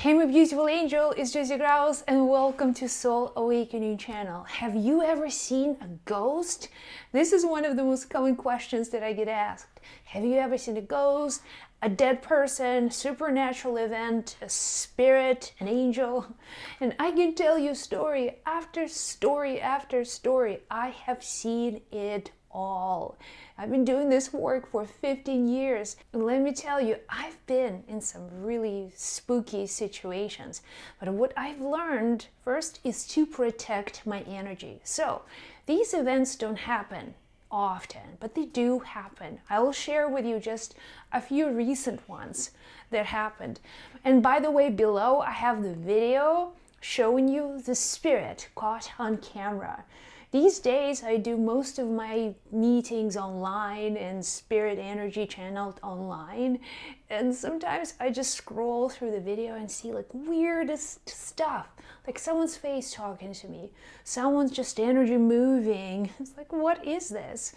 Hey my beautiful angel, it's Jessie Grouse and welcome to Soul Awakening channel. Have you ever seen a ghost? This is one of the most common questions that I get asked. Have you ever seen a ghost, a dead person, supernatural event, a spirit, an angel? And I can tell you story after story after story. I have seen it all. I've been doing this work for 15 years. And let me tell you, I've been in some really spooky situations. But what I've learned first is to protect my energy. So these events don't happen often, but they do happen. I will share with you just a few recent ones that happened. And by the way, below I have the video showing you the spirit caught on camera. These days, I do most of my meetings online and spirit energy channeled online. And sometimes I just scroll through the video and see like weirdest stuff. Like someone's face talking to me. Someone's just energy moving. It's like, what is this?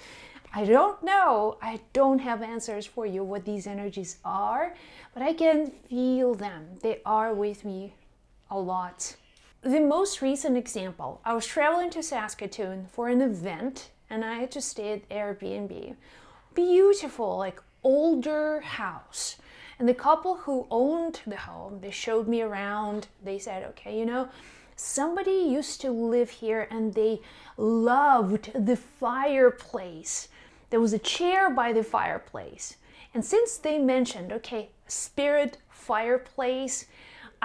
I don't know. I don't have answers for you what these energies are, but I can feel them. They are with me a lot. The most recent example, I was traveling to Saskatoon for an event and I had to stay at Airbnb. Beautiful, like older house. And the couple who owned the home, they showed me around. They said, okay, you know, somebody used to live here and they loved the fireplace. There was a chair by the fireplace. And since they mentioned, okay, spirit fireplace,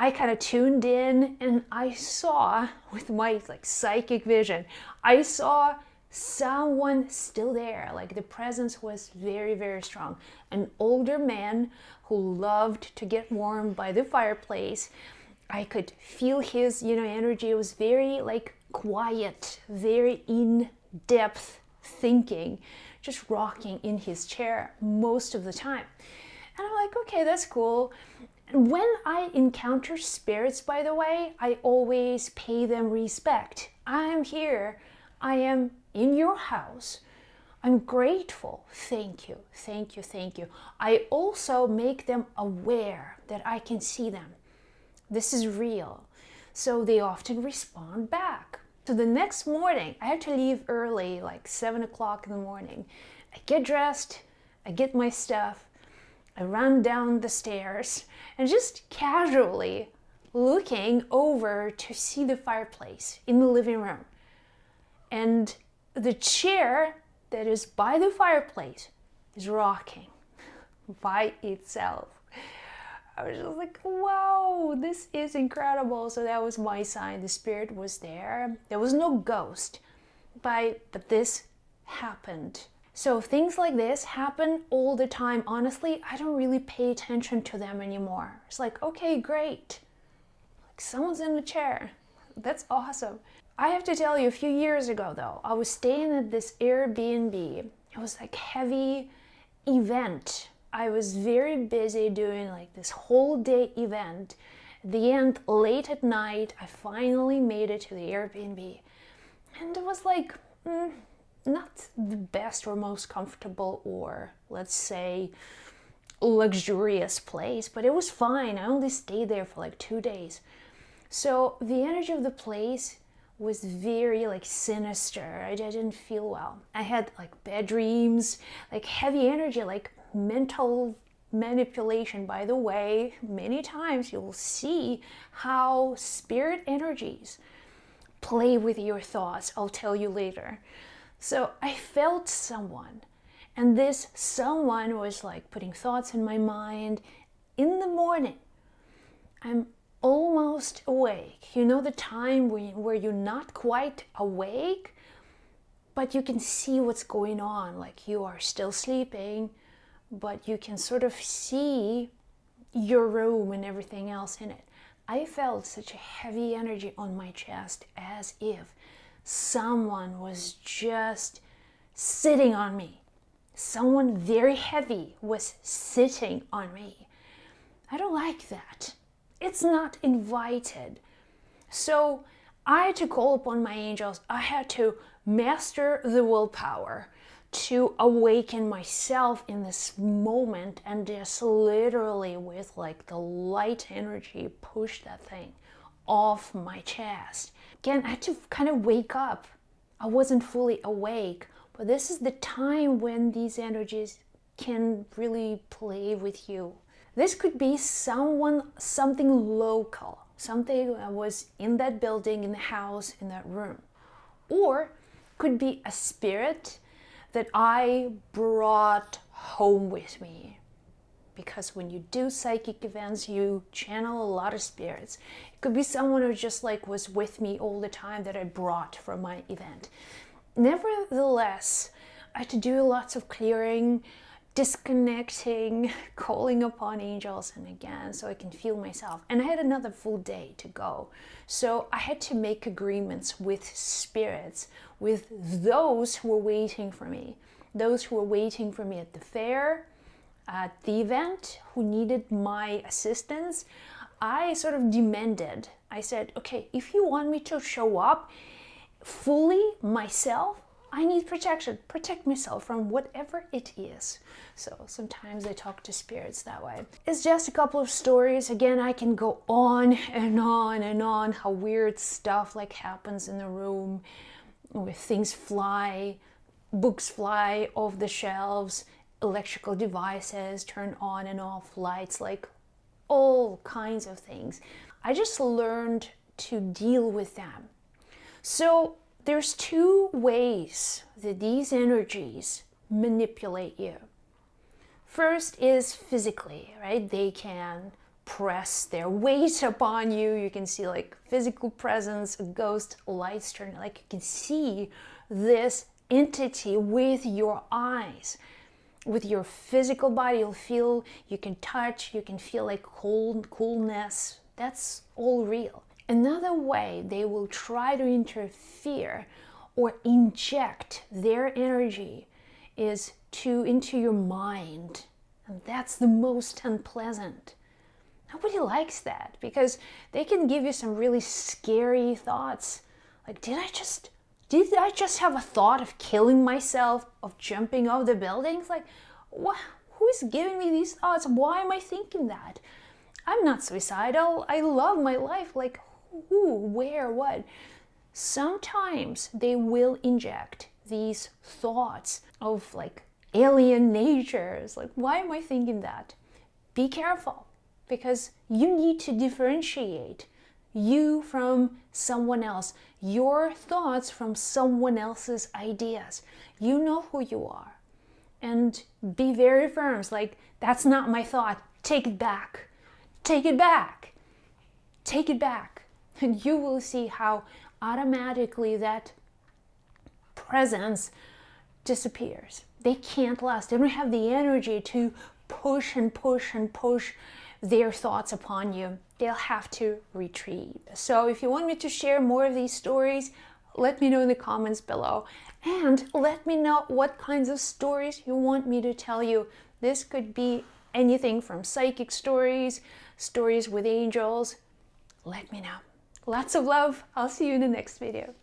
I kind of tuned in and I saw with my like psychic vision, I saw someone still there. Like the presence was very, very strong. An older man who loved to get warm by the fireplace. I could feel his, energy. It was very like quiet, very in-depth thinking, just rocking in his chair most of the time. And I'm like, okay, that's cool. And when I encounter spirits, by the way, I always pay them respect. I am here. I am in your house. I'm grateful. Thank you, thank you, thank you. I also make them aware that I can see them. This is real. So they often respond back. So the next morning, I had to leave early, like 7 o'clock in the morning. I get dressed, I get my stuff, I ran down the stairs and just casually looking over to see the fireplace in the living room. And the chair that is by the fireplace is rocking by itself. I was just like, wow, this is incredible. So that was my sign. The spirit was there. There was no ghost, but this happened. So things like this happen all the time. Honestly, I don't really pay attention to them anymore. It's like, okay, great. Like someone's in the chair. That's awesome. I have to tell you, a few years ago though, I was staying at this Airbnb. It was like heavy event. I was very busy doing like this whole day event. At the end, late at night, I finally made it to the Airbnb. And it was like, not the best or most comfortable or let's say luxurious place, but it was fine. I only stayed there for like 2 days. So the energy of the place was very like sinister. I didn't feel well. I had like bad dreams, like heavy energy, like mental manipulation. By the way, many times you'll see how spirit energies play with your thoughts. I'll tell you later. So I felt someone, and this someone was like putting thoughts in my mind. In the morning, I'm almost awake. You know the time where you're not quite awake, but you can see what's going on. Like you are still sleeping, but you can sort of see your room and everything else in it. I felt such a heavy energy on my chest, as if someone was just sitting on me. Someone very heavy was sitting on me. I don't like that. It's not invited. So I had to call upon my angels. I had to master the willpower to awaken myself in this moment and just literally with like the light energy push that thing off my chest. Again, I had to kind of wake up. I wasn't fully awake, but this is the time when these energies can really play with you. This could be something local, something that was in that building, in the house, in that room. Or could be a spirit that I brought home with me. Because when you do psychic events, you channel a lot of spirits. It could be someone who just like was with me all the time that I brought from my event. Nevertheless, I had to do lots of clearing, disconnecting, calling upon angels and again, so I can feel myself. And I had another full day to go. So I had to make agreements with spirits, with those who were waiting for me. Those who were waiting for me at the fair, at the event, who needed my assistance. I sort of demanded. I said, okay, if you want me to show up fully myself, I need protection. Protect myself from whatever it is. So sometimes I talk to spirits that way. It's just a couple of stories. Again, I can go on and on and on how weird stuff like happens in the room, where things fly, books fly off the shelves, electrical devices turn on and off, lights, like all kinds of things. I just learned to deal with them. So there's two ways that these energies manipulate you. First is physically, right? They can press their weight upon you. You can see like physical presence, a ghost, lights turn, like you can see this entity with your eyes. With your physical body, you'll feel, you can touch, you can feel like coolness. That's all real. Another way they will try to interfere or inject their energy is into your mind. And that's the most unpleasant. Nobody likes that because they can give you some really scary thoughts. Like, did I just have a thought of killing myself, of jumping off the buildings? Like, what? Who is giving me these thoughts? Why am I thinking that? I'm not suicidal. I love my life. Like, who, where, what? Sometimes they will inject these thoughts of like alien natures. Like, why am I thinking that? Be careful, because you need to differentiate you from someone else, your thoughts from someone else's ideas. You know who you are. And be very firm. It's like, that's not my thought. Take it back. Take it back. Take it back. And you will see how automatically that presence disappears. They can't last. They don't have the energy to push and push and push their thoughts upon you. They'll have to retreat. So if you want me to share more of these stories, let me know in the comments below. And let me know what kinds of stories you want me to tell you. This could be anything from psychic stories, stories with angels. Let me know. Lots of love. I'll see you in the next video.